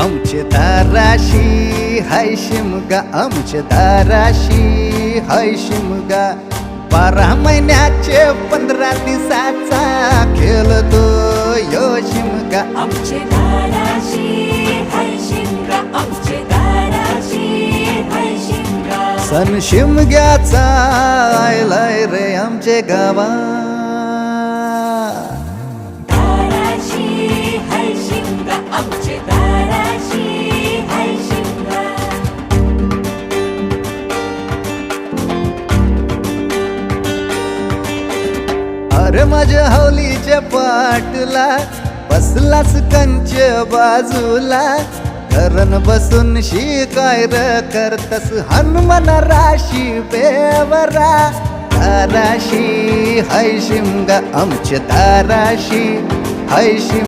आमचे दाराशी हाय शिमगा, आमचे दाराशी हाय शिमगा. 12 महिन्याचे 15 दिवसाचा खेळतो यो शिमगा. आमचे दाराशी हाय शिमगा, आमचे दाराशी हाय शिमगा. सण शिमग्याचा आयलाय रे आमचे गावा. दाराशी हाय शिमगा, आमचे दाराशी हाय शिमगा. अरे माझ्या हौलीच्या पाटला बसलास कंच बाजूला. धरण बसून शिकाय र करतस हनुमान राशी बेवरा. दाराशी हाय शिमगा, आमच्या दाराशी हाय शिमगा.